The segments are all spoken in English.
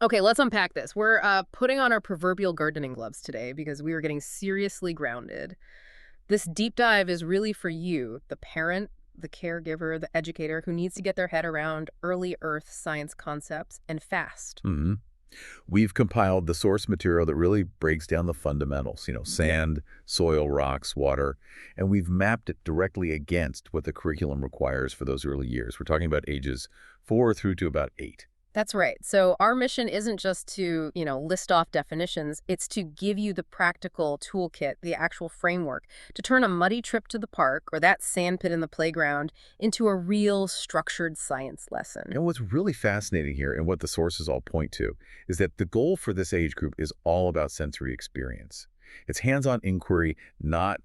Okay, let's unpack this. We're putting on our proverbial gardening gloves today because we are getting seriously grounded. This deep dive is really for you, the parent, the caregiver, the educator who needs to get their head around early earth science concepts and fast. hmm We've compiled the source material that really breaks down the fundamentals, Yeah. sand, soil, rocks, water, and we've mapped it directly against what the curriculum requires for those early years. We're talking about ages 4 through to about 8. That's right. So our mission isn't just to, list off definitions. It's to give you the practical toolkit, the actual framework to turn a muddy trip to the park or that sand pit in the playground into a real structured science lesson. And what's really fascinating here, and what the sources all point to, is that the goal for this age group is all about sensory experience. It's hands-on inquiry, not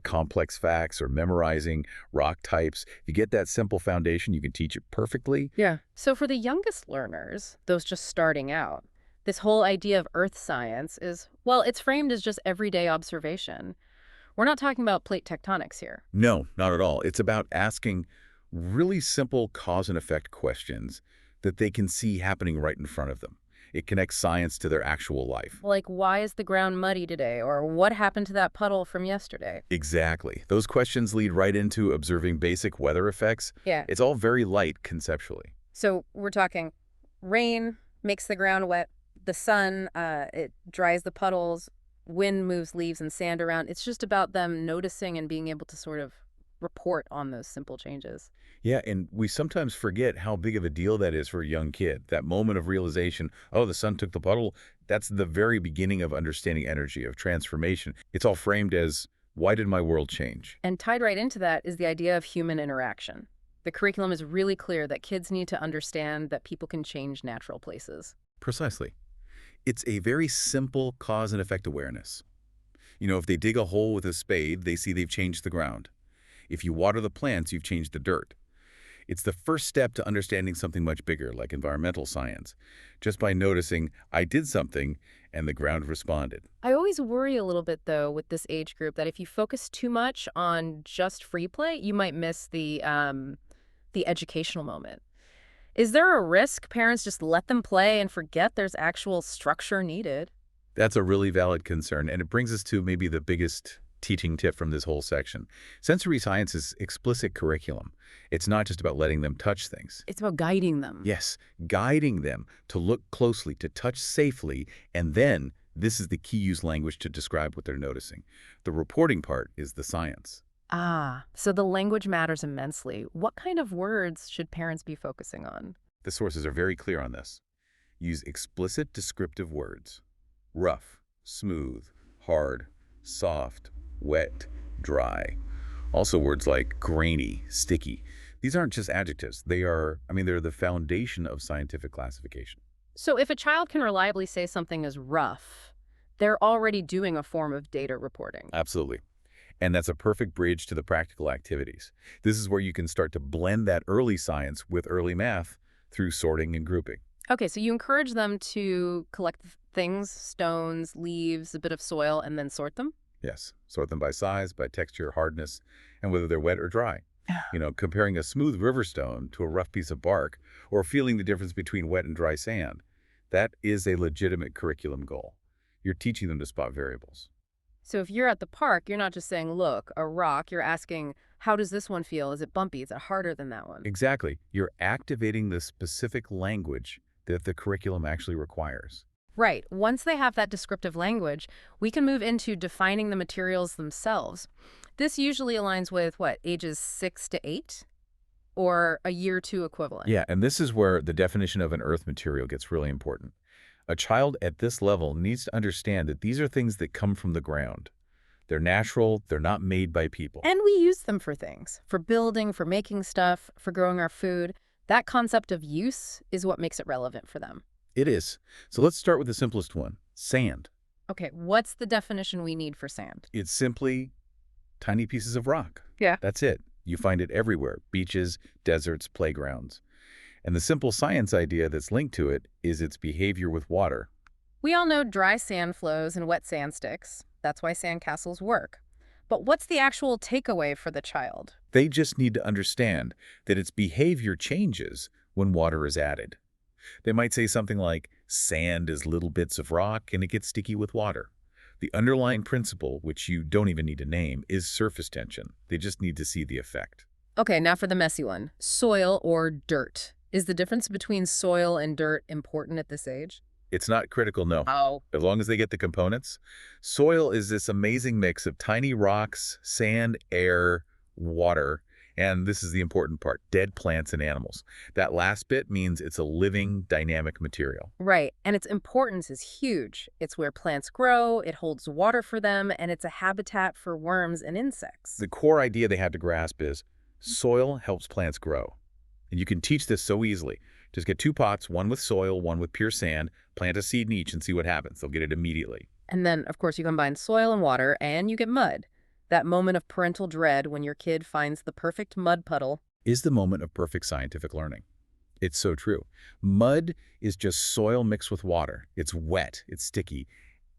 complex facts or memorizing rock types. If you get that simple foundation, you can teach it perfectly. Yeah. So for the youngest learners, those just starting out, this whole idea of earth science is, well, it's framed as just everyday observation. We're not talking about plate tectonics here. No, not at all. It's about asking really simple cause and effect questions that they can see happening right in front of them. It connects science to their actual life. Like, why is the ground muddy today? Or what happened to that puddle from yesterday? Exactly. Those questions lead right into observing basic weather effects. Yeah. It's all very light conceptually. So we're talking rain makes the ground wet, the sun, it dries the puddles, wind moves leaves and sand around. It's just about them noticing and being able to sort of report on those simple changes. Yeah, and we sometimes forget how big of a deal that is for a young kid. That moment of realization, oh, the sun took the puddle, that's the very beginning of understanding energy, of transformation. It's all framed as, why did my world change? And tied right into that is the idea of human interaction. The curriculum is really clear that kids need to understand that people can change natural places. Precisely. It's a very simple cause and effect awareness. If they dig a hole with a spade, they see they've changed the ground. If you water the plants, you've changed the dirt. It's the first step to understanding something much bigger, like environmental science, just by noticing, I did something, and the ground responded. I always worry a little bit, though, with this age group that if you focus too much on just free play, you might miss the educational moment. Is there a risk parents just let them play and forget there's actual structure needed? That's a really valid concern, and it brings us to maybe the biggest teaching tip from this whole section. Sensory science is explicit curriculum. It's not just about letting them touch things. It's about guiding them. Yes, guiding them to look closely, to touch safely, and then this is the key use language to describe what they're noticing. The reporting part is the science. Ah, so the language matters immensely. What kind of words should parents be focusing on? The sources are very clear on this. Use explicit descriptive words. Rough, smooth, hard, soft, wet, dry. Also words like grainy, sticky. These aren't just adjectives. They're the foundation of scientific classification. So if a child can reliably say something is rough, they're already doing a form of data reporting. Absolutely. And that's a perfect bridge to the practical activities. This is where you can start to blend that early science with early math through sorting and grouping. Okay, so you encourage them to collect things, stones, leaves, a bit of soil, and then sort them? Yes, sort them by size, by texture, hardness, and whether they're wet or dry. Comparing a smooth river stone to a rough piece of bark, or feeling the difference between wet and dry sand. That is a legitimate curriculum goal. You're teaching them to spot variables. So if you're at the park, you're not just saying, look, a rock. You're asking, how does this one feel? Is it bumpy? Is it harder than that one? Exactly. You're activating the specific language that the curriculum actually requires. Right. Once they have that descriptive language, we can move into defining the materials themselves. This usually aligns with what, ages 6 to 8? Or a year 2 equivalent? Yeah, and this is where the definition of an earth material gets really important. A child at this level needs to understand that these are things that come from the ground. They're natural, they're not made by people. And we use them for things, for building, for making stuff, for growing our food. That concept of use is what makes it relevant for them. It is. So let's start with the simplest one, sand. Okay, what's the definition we need for sand? It's simply tiny pieces of rock. Yeah. That's it. You find it everywhere, beaches, deserts, playgrounds. And the simple science idea that's linked to it is its behavior with water. We all know dry sand flows and wet sand sticks. That's why sandcastles work. But what's the actual takeaway for the child? They just need to understand that its behavior changes when water is added. They might say something like, sand is little bits of rock and it gets sticky with water. The underlying principle, which you don't even need to name, is surface tension. They just need to see the effect. Okay, now for the messy one. Soil or dirt. Is the difference between soil and dirt important at this age? It's not critical, no. Oh. As long as they get the components. Soil is this amazing mix of tiny rocks, sand, air, water, and this is the important part, dead plants and animals. That last bit means it's a living, dynamic material. Right, and its importance is huge. It's where plants grow, it holds water for them, and it's a habitat for worms and insects. The core idea they have to grasp is soil helps plants grow. And you can teach this so easily. Just get 2 pots, one with soil, one with pure sand, plant a seed in each and see what happens. They'll get it immediately. And then, of course, you combine soil and water, and you get mud. That moment of parental dread when your kid finds the perfect mud puddle. Is the moment of perfect scientific learning. It's so true. Mud is just soil mixed with water. It's wet, it's sticky.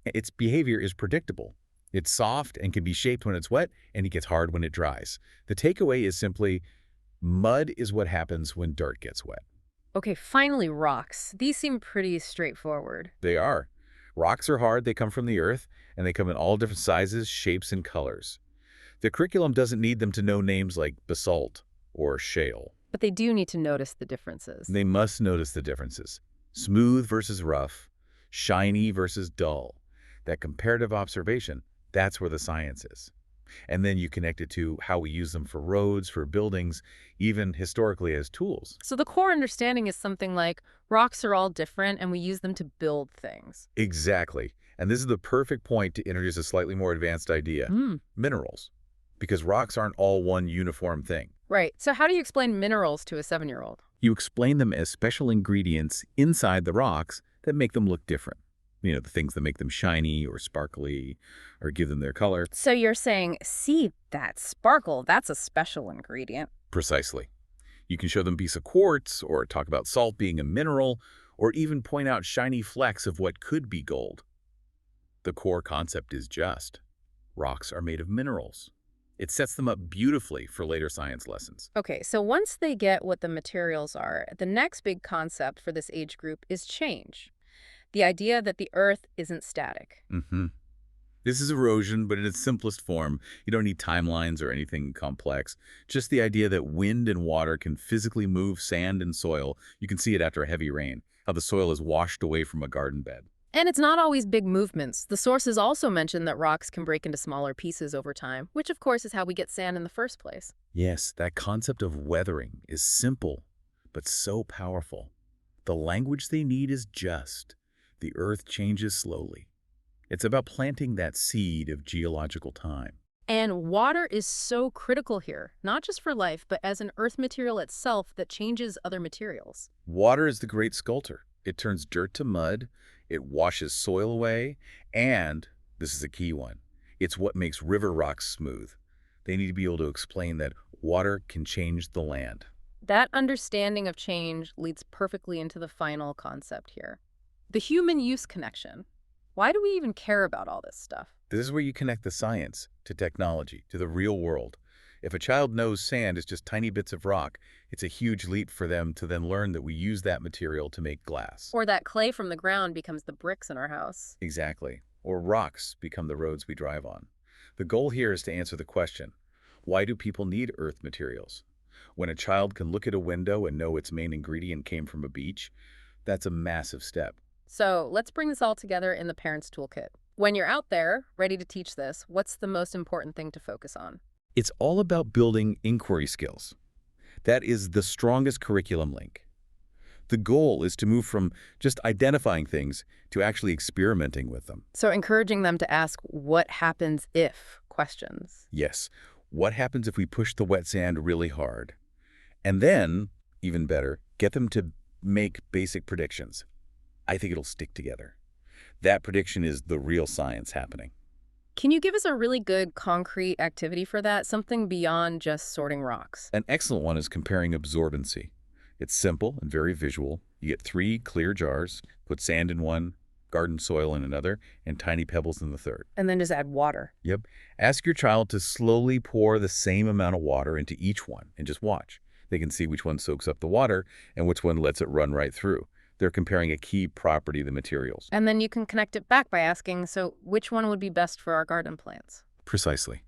Its behavior is predictable. It's soft and can be shaped when it's wet, and it gets hard when it dries. The takeaway is simply, mud is what happens when dirt gets wet. Okay, finally, rocks. These seem pretty straightforward. They are. Rocks are hard, they come from the earth, and they come in all different sizes, shapes, and colors. The curriculum doesn't need them to know names like basalt or shale. But they do need to notice the differences. They must notice the differences. Smooth versus rough, shiny versus dull. That comparative observation, that's where the science is. And then you connect it to how we use them for roads, for buildings, even historically as tools. So the core understanding is something like rocks are all different and we use them to build things. Exactly. And this is the perfect point to introduce a slightly more advanced idea, minerals. Because rocks aren't all one uniform thing. Right. So how do you explain minerals to a 7-year-old? You explain them as special ingredients inside the rocks that make them look different. You know, the things that make them shiny or sparkly or give them their color. So you're saying, see that sparkle, that's a special ingredient. Precisely. You can show them a piece of quartz or talk about salt being a mineral or even point out shiny flecks of what could be gold. The core concept is just, rocks are made of minerals. It sets them up beautifully for later science lessons. Okay, so once they get what the materials are, the next big concept for this age group is change. The idea that the Earth isn't static. This is erosion, but in its simplest form. You don't need timelines or anything complex. Just the idea that wind and water can physically move sand and soil. You can see it after a heavy rain, how the soil is washed away from a garden bed. And it's not always big movements. The sources also mention that rocks can break into smaller pieces over time, which of course is how we get sand in the first place. Yes, that concept of weathering is simple, but so powerful. The language they need is just. The Earth changes slowly. It's about planting that seed of geological time. And water is so critical here, not just for life, but as an earth material itself that changes other materials. Water is the great sculptor. It turns dirt to mud, it washes soil away, and, this is a key one, it's what makes river rocks smooth. They need to be able to explain that water can change the land. That understanding of change leads perfectly into the final concept here. The human-use connection. Why do we even care about all this stuff? This is where you connect the science to technology, to the real world. If a child knows sand is just tiny bits of rock, it's a huge leap for them to then learn that we use that material to make glass. Or that clay from the ground becomes the bricks in our house. Exactly. Or rocks become the roads we drive on. The goal here is to answer the question, why do people need earth materials? When a child can look at a window and know its main ingredient came from a beach, that's a massive step. So let's bring this all together in the Parents Toolkit. When you're out there, ready to teach this, what's the most important thing to focus on? It's all about building inquiry skills. That is the strongest curriculum link. The goal is to move from just identifying things to actually experimenting with them. So encouraging them to ask what happens if questions. Yes, what happens if we push the wet sand really hard? And then, even better, get them to make basic predictions. I think it'll stick together. That prediction is the real science happening. Can you give us a really good concrete activity for that? Something beyond just sorting rocks. An excellent one is comparing absorbency. It's simple and very visual. You get 3 clear jars, put sand in one, garden soil in another, and tiny pebbles in the third. And then just add water. Yep. Ask your child to slowly pour the same amount of water into each one and just watch. They can see which one soaks up the water and which one lets it run right through. They're comparing a key property of the materials. And then you can connect it back by asking, so which one would be best for our garden plants? Precisely.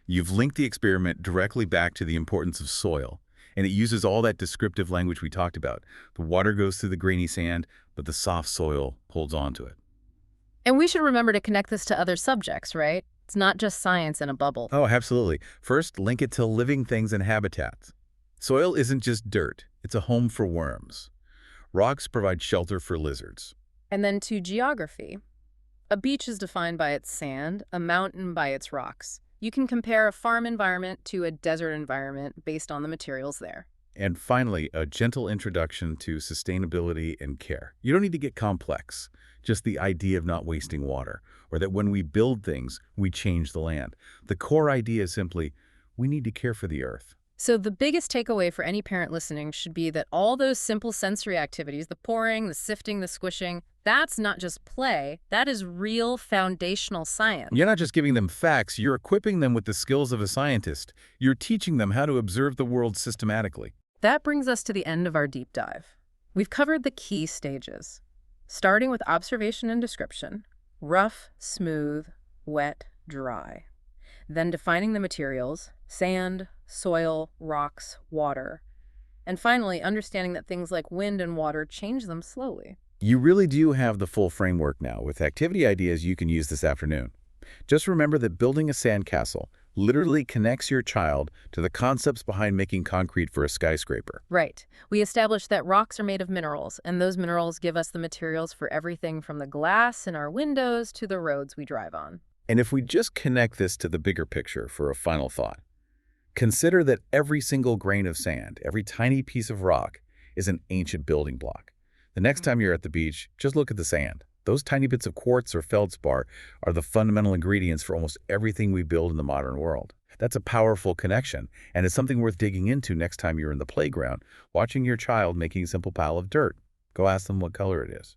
You've linked the experiment directly back to the importance of soil, and it uses all that descriptive language we talked about. The water goes through the grainy sand, but the soft soil holds on to it. And we should remember to connect this to other subjects, right? It's not just science in a bubble. Oh, absolutely. First, link it to living things and habitats. Soil isn't just dirt. It's a home for worms. Rocks provide shelter for lizards. And then to geography. A beach is defined by its sand, a mountain by its rocks. You can compare a farm environment to a desert environment based on the materials there. And finally, a gentle introduction to sustainability and care. You don't need to get complex. Just the idea of not wasting water, or that when we build things, we change the land. The core idea is simply, we need to care for the earth. So the biggest takeaway for any parent listening should be that all those simple sensory activities, the pouring, the sifting, the squishing, that's not just play, that is real foundational science. You're not just giving them facts, you're equipping them with the skills of a scientist. You're teaching them how to observe the world systematically. That brings us to the end of our deep dive. We've covered the key stages, starting with observation and description, rough, smooth, wet, dry. Then defining the materials, sand, soil, rocks, water. And finally, understanding that things like wind and water change them slowly. You really do have the full framework now with activity ideas you can use this afternoon. Just remember that building a sandcastle literally connects your child to the concepts behind making concrete for a skyscraper. Right. We established that rocks are made of minerals, and those minerals give us the materials for everything from the glass in our windows to the roads we drive on. And if we just connect this to the bigger picture for a final thought, consider that every single grain of sand, every tiny piece of rock, is an ancient building block. The next time you're at the beach, just look at the sand. Those tiny bits of quartz or feldspar are the fundamental ingredients for almost everything we build in the modern world. That's a powerful connection, and it's something worth digging into next time you're in the playground, watching your child making a simple pile of dirt. Go ask them what color it is.